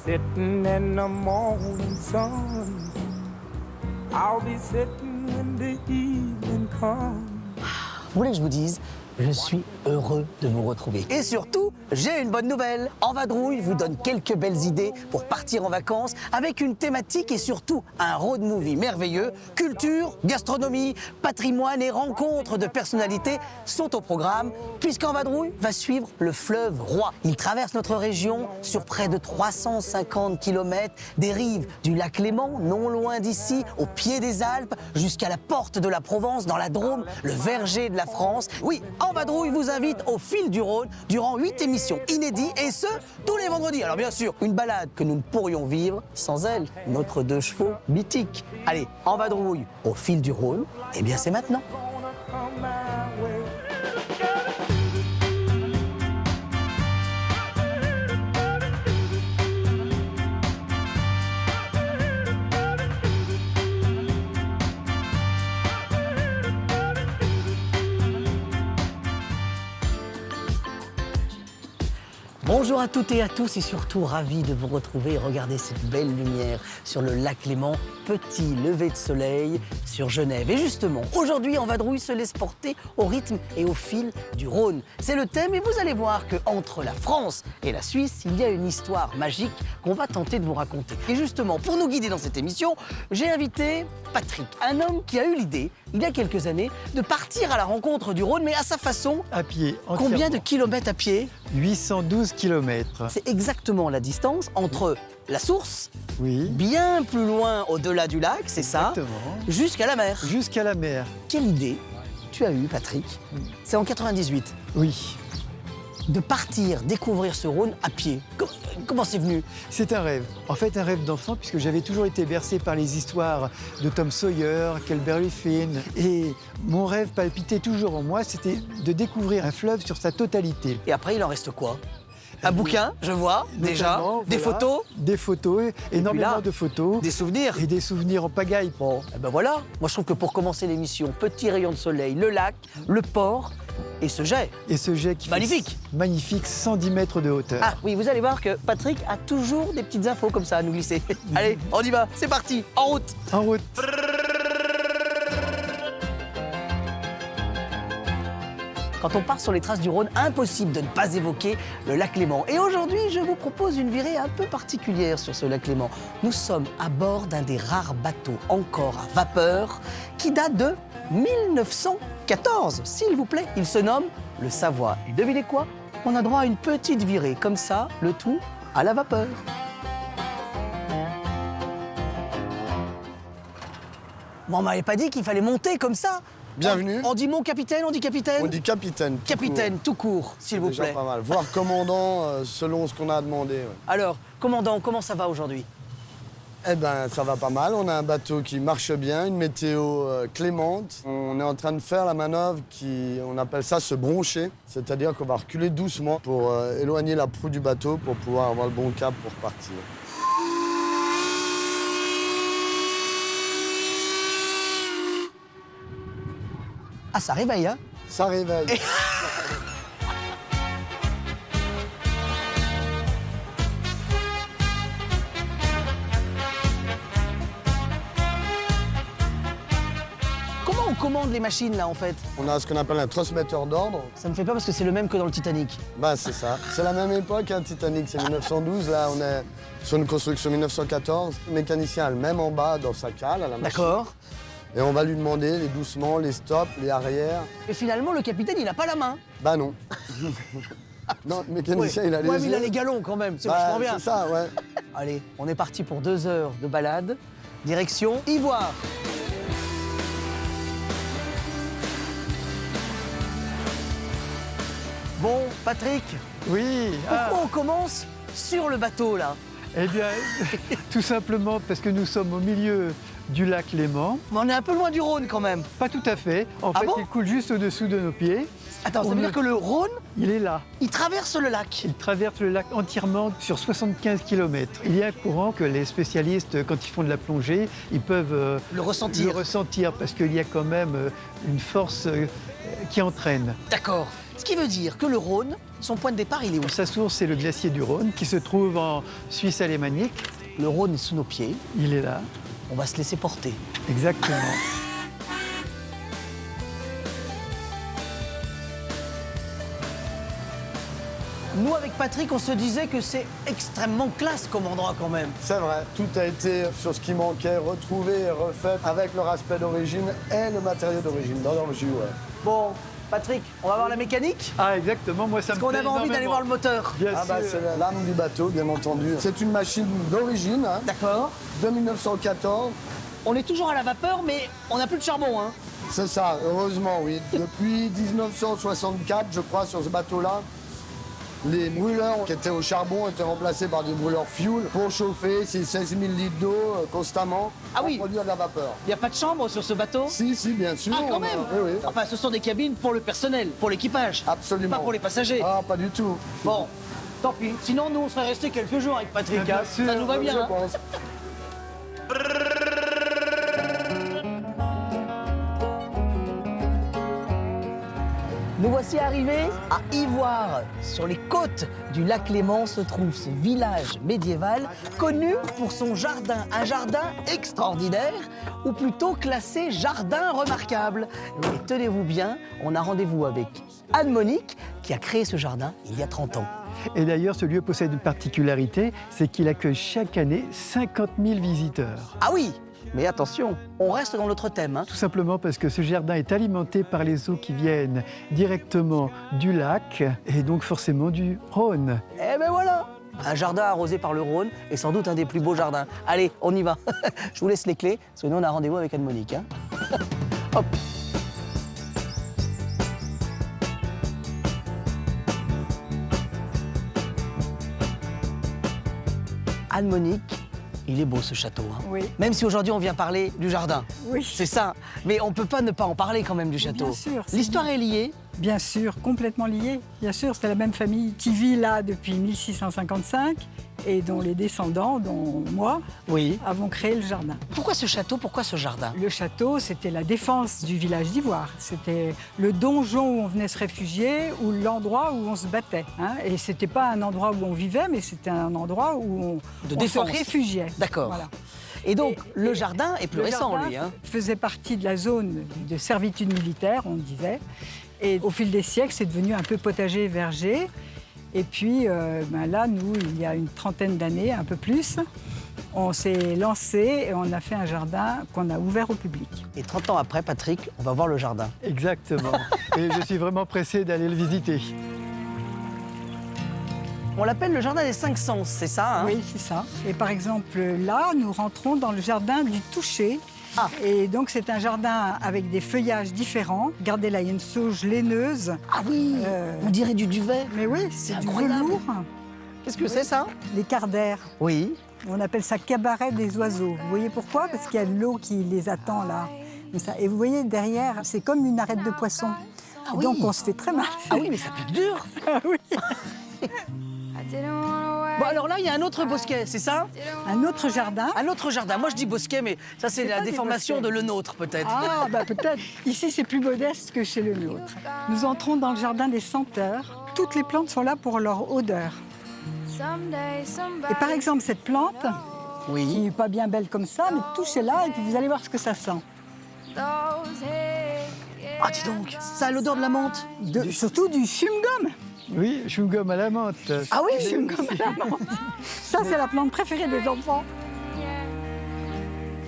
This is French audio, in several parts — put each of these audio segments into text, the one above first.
sitting in the morning sun. I'll be sitting when the evening comes. Vous voulez que je vous dise, je suis heureux de vous retrouver. Et surtout, j'ai une bonne nouvelle. En Vadrouille vous donne quelques belles idées pour partir en vacances avec une thématique et surtout un road movie merveilleux. Culture, gastronomie, patrimoine et rencontres de personnalités sont au programme puisqu'en Vadrouille va suivre le fleuve Roi. Il traverse notre région sur près de 350 km des rives du lac Léman, non loin d'ici, au pied des Alpes, jusqu'à la porte de la Provence, dans la Drôme, le verger de la France. Oui, En Vadrouille vous invite au fil du Rhône durant 8 émissions inédites et ce, tous les vendredis. Alors bien sûr, une balade que nous ne pourrions vivre sans elle, notre 2 chevaux mythique. Allez, En Vadrouille au fil du Rhône, eh bien c'est maintenant. Come my way. Bonjour à toutes et à tous et surtout ravi de vous retrouver. Regardez cette belle lumière sur le lac Léman, petit lever de soleil sur Genève. Et justement, aujourd'hui, En Vadrouille se laisse porter au rythme et au fil du Rhône. C'est le thème et vous allez voir qu'entre la France et la Suisse, il y a une histoire magique qu'on va tenter de vous raconter. Et justement, pour nous guider dans cette émission, j'ai invité Patrick, un homme qui a eu l'idée, il y a quelques années, de partir à la rencontre du Rhône, mais à sa façon. À pied, entièrement. Combien de kilomètres à pied? 812 km. C'est exactement la distance entre la source, Oui, bien plus loin au-delà du lac, c'est ça, exactement. jusqu'à la mer. Jusqu'à la mer. Quelle idée tu as eue, Patrick? C'est en 98, Oui, de partir découvrir ce Rhône à pied. Comment c'est venu? c'est un rêve. En fait, un rêve d'enfant, puisque j'avais toujours été bercé par les histoires de Tom Sawyer, Huckleberry Finn. Et mon rêve palpitait toujours en moi, c'était de découvrir un fleuve sur sa totalité. Et après, il en reste quoi? Un bouquin, je vois, déjà, Notamment, des voilà, photos, Des photos, énormément là, de photos. des souvenirs. Et des souvenirs en pagaille. Bon, et ben voilà. Moi, je trouve que pour commencer l'émission, petit rayon de soleil, le lac, le port et ce jet. Et ce jet qui Magnifique. fait magnifique, 110 mètres de hauteur. Ah oui, vous allez voir que Patrick a toujours des petites infos comme ça à nous glisser. Allez, on y va, c'est parti, en route. En route. Quand on part sur les traces du Rhône, impossible de ne pas évoquer le lac Léman. Et aujourd'hui, je vous propose une virée un peu particulière sur ce lac Léman. Nous sommes à bord d'un des rares bateaux encore à vapeur qui date de 1914, s'il vous plaît. Il se nomme le Savoie. Et devinez quoi? On a droit à une petite virée, comme ça, le tout à la vapeur. Bon, on m'avait pas dit qu'il fallait monter comme ça. Bienvenue. On dit mon capitaine, on dit capitaine? On dit capitaine. tout Capitaine, tout court, s'il court. vous Déjà plaît. pas mal. Voire commandant, selon ce qu'on a demandé. Ouais. Alors, commandant, comment ça va aujourd'hui? Eh ben, ça va pas mal. On a un bateau qui marche bien, une météo clémente. On est en train de faire la manœuvre on appelle ça se broncher. C'est-à-dire qu'on va reculer doucement pour éloigner la proue du bateau pour pouvoir avoir le bon cap pour partir. Ah, ça réveille, hein? Ça réveille. Comment on commande les machines, là, en fait? On a ce qu'on appelle un transmetteur d'ordre. Ça me fait peur parce que c'est le même que dans le Titanic. Ben, c'est ça. C'est la même époque, hein, Titanic, c'est 1912. Là, on est sur une construction 1914. Le mécanicien a le même en bas dans sa cale à la machine. D'accord. Et on va lui demander les doucements, les stops, les arrières. Et finalement, le capitaine, il n'a pas la main. Bah non. Non, le mécanicien, il a les Ouais, mais il a yeux. les galons, quand même. C'est Bah, vachement bien. c'est ça, ouais. Allez, on est parti pour 2 heures de balade. Direction Ivoire. Bon, Patrick, Oui. pourquoi on commence sur le bateau, là? Eh bien, tout simplement parce que nous sommes au milieu du lac Léman. Mais on est un peu loin du Rhône, quand même. Pas tout à fait. En Ah fait, bon il coule juste au-dessous de nos pieds. Attends, ça On veut dire ne- que le Rhône, Il est là. il traverse le lac. Il traverse le lac entièrement sur 75 km. Il y a un courant que les spécialistes, quand ils font de la plongée, ils peuvent Le ressentir. le ressentir parce qu'il y a quand même une force qui entraîne. D'accord. Ce qui veut dire que le Rhône Son point de départ, il est où? Sa source, c'est le glacier du Rhône, qui se trouve en Suisse alémanique. Le Rhône est sous nos pieds. Il est là, On va se laisser porter. exactement. Nous, avec Patrick, on se disait que c'est extrêmement classe comme endroit quand même. C'est vrai, tout a été sur ce qui manquait, retrouvé et refait avec leur aspect d'origine et le matériau d'origine dans le jus. Ouais. Bon, Patrick, on va voir la mécanique? Ah, exactement, moi ça Parce me qu'on plaît avait envie d'aller énormément. voir le moteur. Bien Ah bah, sûr. c'est l'âme du bateau, bien entendu. C'est une machine d'origine, hein, D'accord. de 1914. On est toujours à la vapeur, mais on n'a plus de charbon, hein. C'est ça, heureusement, oui. Depuis 1964, je crois, sur ce bateau-là, les brûleurs qui étaient au charbon étaient remplacés par des brûleurs fuel pour chauffer ces 16 000 litres d'eau constamment Ah oui. pour produire de la vapeur. Il n'y a pas de chambre sur ce bateau? Si, bien sûr. Ah, quand on a- même. Oui, oui. Enfin, ce sont des cabines pour le personnel, pour l'équipage. Absolument. Pas pour les passagers. Ah, pas du tout. Bon, tant pis. Sinon, nous, on serait restés quelques jours avec Patrick. Bien hein. sûr, Ça nous va bien. Je hein. pense. Nous voici arrivés à Ivoire. Sur les côtes du lac Léman se trouve ce village médiéval connu pour son jardin. Un jardin extraordinaire, ou plutôt classé jardin remarquable. Et tenez-vous bien, on a rendez-vous avec Anne-Monique qui a créé ce jardin il y a 30 ans. Et d'ailleurs, ce lieu possède une particularité, c'est qu'il accueille chaque année 50 000 visiteurs. Ah oui, mais attention, on reste dans notre thème. hein. Tout simplement parce que ce jardin est alimenté par les eaux qui viennent directement du lac et donc forcément du Rhône. Eh ben voilà, un jardin arrosé par le Rhône est sans doute un des plus beaux jardins. Allez, on y va. Je vous laisse les clés, parce que nous on a rendez-vous avec Anne-Monique. hein. Hop. Anne-Monique, il est beau ce château. hein. Oui. Même si aujourd'hui on vient parler du jardin. Oui. C'est ça. Mais on ne peut pas ne pas en parler quand même du château. Bien sûr, c'est L'histoire est liée. Bien sûr, complètement lié. Bien sûr, c'est la même famille qui vit là depuis 1655 et dont les descendants, dont moi, Oui. avons créé le jardin. Pourquoi ce château? Pourquoi ce jardin? Le château, c'était la défense du village d'Ivoire. C'était le donjon où on venait se réfugier ou l'endroit où on se battait. hein. Et c'était pas un endroit où on vivait, mais c'était un endroit où on se défense. réfugiait. D'accord. Voilà. Et donc, Et- le jardin est plus Le récent, jardin lui. hein. faisait partie de la zone de servitude militaire, on disait. Et au fil des siècles, c'est devenu un peu potager-verger. Et puis là, nous, il y a une trentaine d'années, un peu plus, on s'est lancé et on a fait un jardin qu'on a ouvert au public. Et 30 ans après, Patrick, on va voir le jardin. Exactement. Et je suis vraiment pressé d'aller le visiter. On l'appelle le jardin des 5 sens, c'est ça hein? Oui, c'est ça. Et par exemple, là, nous rentrons dans le jardin du toucher. Ah. Et donc, c'est un jardin avec des feuillages différents. Regardez là, il y a une sauge laineuse. Ah oui, on dirait du duvet. Mais oui, c'est du incroyable. velours. Qu'est-ce que c'est ça? Les cardères. Oui. On appelle ça cabaret des oiseaux. Vous voyez pourquoi? Parce qu'il y a de l'eau qui les attend là. Comme ça. Et vous voyez derrière, c'est comme une arête de poisson. Ah oui. Donc on se fait très mal. Ah oui, mais ça pique dur. Ah oui. Bon, alors là, il y a un autre bosquet, c'est ça? Un autre jardin. Un autre jardin. Moi, je dis bosquet, mais ça, c'est C'est la pas des déformation bosquets. de le nôtre, peut-être. Ah, bah peut-être. Ici, c'est plus modeste que chez le nôtre. Nous entrons dans le jardin des senteurs. Toutes les plantes sont là pour leur odeur. Et par exemple, cette plante, qui Oui. n'est pas bien belle comme ça, mais touchez-la et puis vous allez voir ce que ça sent. Ah, dis donc, ça a l'odeur de la menthe. Surtout du chewing-gum. Oui, chewing-gum à la menthe. Ah oui, Chewing-gum à la menthe. Ça, c'est la plante préférée des enfants.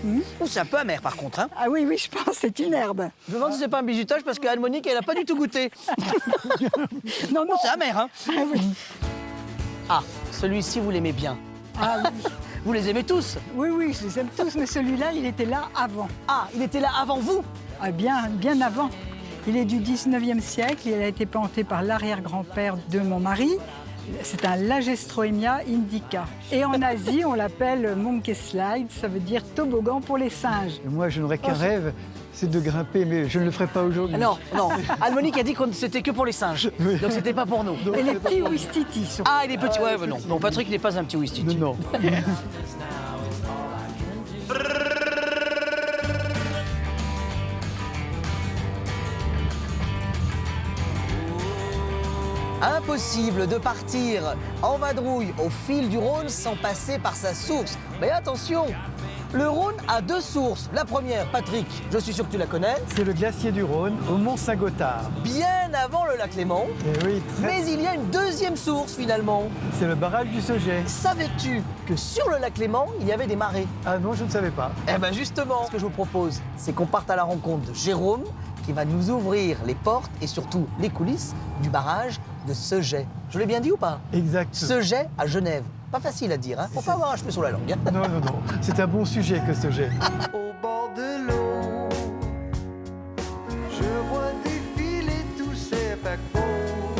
Ouh, c'est un peu amer, par contre. Hein. Ah oui, oui, je pense, c'est une herbe. Je me demande si c'est pas un bizutage, parce qu'Anne-Monique, elle n'a pas du tout goûté. Non, non. Oh, c'est amer, hein. Ah oui. Ah, celui-ci, vous l'aimez bien. Ah oui. Vous les aimez tous. Oui, oui, je les aime tous, mais celui-là, il était là avant. Ah, il était là avant vous. Ah, bien, bien avant. Il est du 19e siècle, il a été planté par l'arrière-grand-père de mon mari. C'est un Lagestroemia indica. Et en Asie, on l'appelle monkey slide, ça veut dire toboggan pour les singes. Et moi, je n'aurais qu'un Oh, c'est- rêve, c'est de grimper, mais je ne le ferai pas aujourd'hui. Non, non. Anne-Monique a dit que c'était que pour les singes. Oui. Donc c'était pas pour nous. Et les petits ouistiti, surtout. Ah, il est petit. Ouais, mais non. Non, Patrick n'est pas un petit Ouistiti. Non, non. Impossible de partir en vadrouille au fil du Rhône sans passer par sa source. Mais attention, le Rhône a 2 sources. La première, Patrick, je suis sûr que tu la connais, C'est le glacier du Rhône, au Mont-Saint-Gothard. bien avant le lac Léman. Et oui, Mais il y a une deuxième source finalement. c'est le barrage du Sauget. Savais-tu que sur le lac Léman, il y avait des marées? Ah non, je ne savais pas. Eh bien justement, ce que je vous propose, c'est qu'on parte à la rencontre de Jérôme, qui va nous ouvrir les portes et surtout les coulisses du barrage de Sauget. Je l'ai bien dit ou pas? Exact. Sauget à Genève. Pas facile à dire, hein? Faut pas avoir un cheveu sur la langue. Hein. Non, non, non. C'est un bon sujet que Sauget. Au bord de l'eau, je vois défiler tous ces paquebots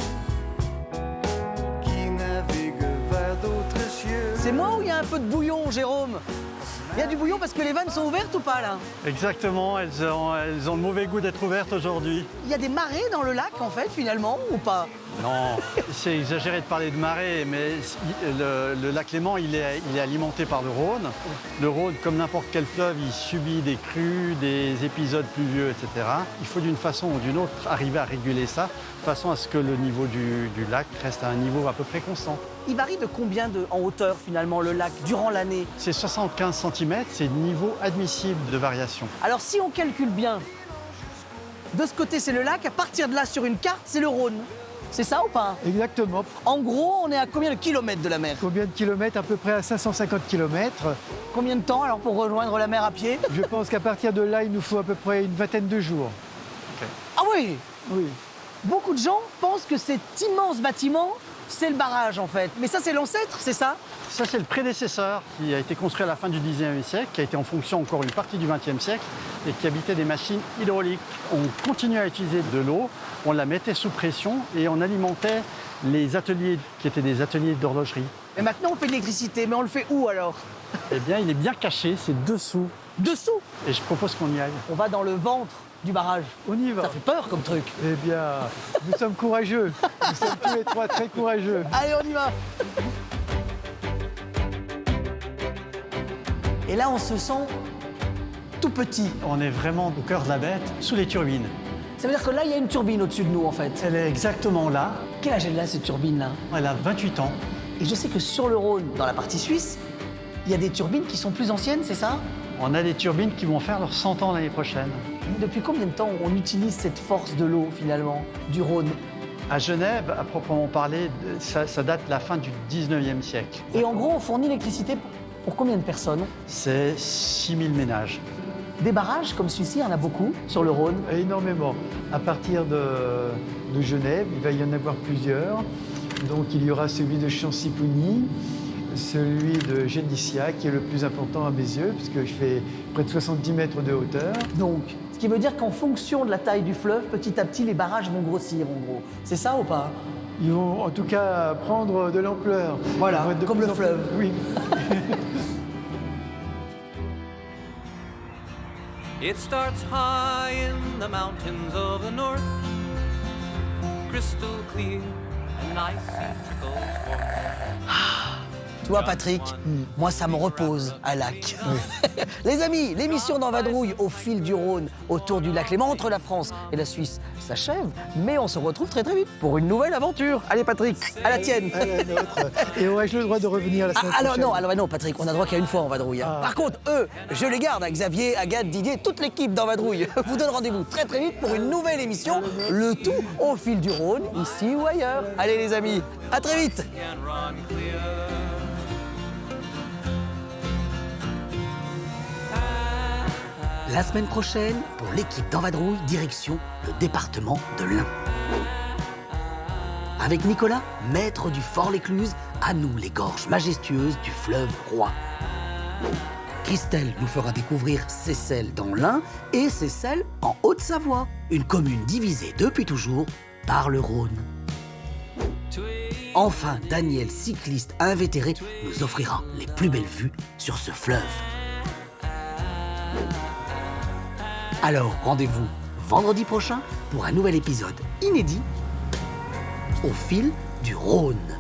qui naviguent vers d'autres cieux. C'est moi ou il y a un peu de bouillon, Jérôme? Il y a du bouillon parce que les vannes sont ouvertes ou pas là? Exactement, elles ont le mauvais goût d'être ouvertes aujourd'hui. Il y a des marées dans le lac en fait finalement ou pas? Non, c'est exagéré de parler de marée, mais le lac Léman, il est alimenté par le Rhône. Le Rhône, comme n'importe quel fleuve, il subit des crues, des épisodes pluvieux, etc. Il faut d'une façon ou d'une autre arriver à réguler ça, de façon à ce que le niveau du lac reste à un niveau à peu près constant. Il varie de combien en hauteur finalement le lac durant l'année? C'est 75 cm, c'est le niveau admissible de variation. Alors si on calcule bien, de ce côté c'est le lac, à partir de là sur une carte c'est le Rhône. C'est ça ou pas? Exactement. En gros, on est à combien de kilomètres de la mer? Combien de kilomètres? À peu près à 550 kilomètres. Combien de temps alors pour rejoindre la mer à pied? Je pense qu'à partir de là, il nous faut à peu près une vingtaine de jours. Ah oui! Oui. Beaucoup de gens pensent que cet immense bâtiment, c'est le barrage en fait. Mais ça c'est l'ancêtre, c'est ça? Ça, c'est le prédécesseur qui a été construit à la fin du XIXe siècle, qui a été en fonction encore une partie du XXe siècle et qui habitait des machines hydrauliques. On continuait à utiliser de l'eau, on la mettait sous pression et on alimentait les ateliers qui étaient des ateliers d'horlogerie. Et maintenant on fait de l'électricité, mais on le fait où alors? Eh bien, il est bien caché, c'est dessous. Dessous? Et je propose qu'on y aille. On va dans le ventre du barrage. On y va. Ça fait peur comme truc. Eh bien, nous sommes courageux. Nous sommes tous les trois très courageux. Allez, on y va. Et là, on se sent tout petit. On est vraiment au cœur de la bête, sous les turbines. Ça veut dire que là, il y a une turbine au-dessus de nous, en fait. Elle est exactement là. Quel âge elle a, cette turbine-là? Elle a 28 ans. Et je sais que sur le Rhône, dans la partie suisse, il y a des turbines qui sont plus anciennes, c'est ça? On a des turbines qui vont faire leurs 100 ans l'année prochaine. Depuis combien de temps on utilise cette force de l'eau, finalement, du Rhône? À Genève, à proprement parler, ça date de la fin du 19e siècle. Et en gros, on fournit l'électricité pour combien de personnes? C'est 6000 ménages. Des barrages comme celui-ci, il y en a beaucoup sur le Rhône. Énormément. À partir de Genève, il va y en avoir plusieurs. Donc il y aura celui de Chancy-Pougny, celui de Génissia, qui est le plus important à mes yeux, puisque je fais près de 70 mètres de hauteur. Donc, ce qui veut dire qu'en fonction de la taille du fleuve, petit à petit, les barrages vont grossir, en gros. C'est ça ou pas? Ils vont en tout cas prendre de l'ampleur. Voilà, Ils vont être de comme plus le en plus- fleuve. Oui. It starts high in the mountains of the north, crystal clear and nice and trickles forth. Tu vois, Patrick, moi, ça me repose, un lac. Les amis, l'émission d'En Vadrouille au fil du Rhône, autour du lac Léman, entre la France et la Suisse, s'achève. Mais on se retrouve très très vite pour une nouvelle aventure. Allez, Patrick, à la tienne. À la nôtre. Et aurais-je le droit de revenir la semaine Alors prochaine? non, Patrick, on a droit qu'à une fois en vadrouille. Hein. Ah. Par contre, eux, je les garde, hein, Xavier, Agathe, Didier, toute l'équipe d'En Vadrouille vous donne rendez-vous très très vite pour une nouvelle émission, le tout au fil du Rhône, ici ou ailleurs. Allez les amis, à très vite. Can run clear. La semaine prochaine, pour l'équipe d'En Vadrouille, direction le département de l'Ain. Avec Nicolas, maître du Fort-l'Écluse, à nous les gorges majestueuses du fleuve Roi. Christelle nous fera découvrir Seyssel dans l'Ain et Seyssel en Haute-Savoie, une commune divisée depuis toujours par le Rhône. Enfin, Daniel, cycliste invétéré, nous offrira les plus belles vues sur ce fleuve. Alors, rendez-vous vendredi prochain pour un nouvel épisode inédit au fil du Rhône.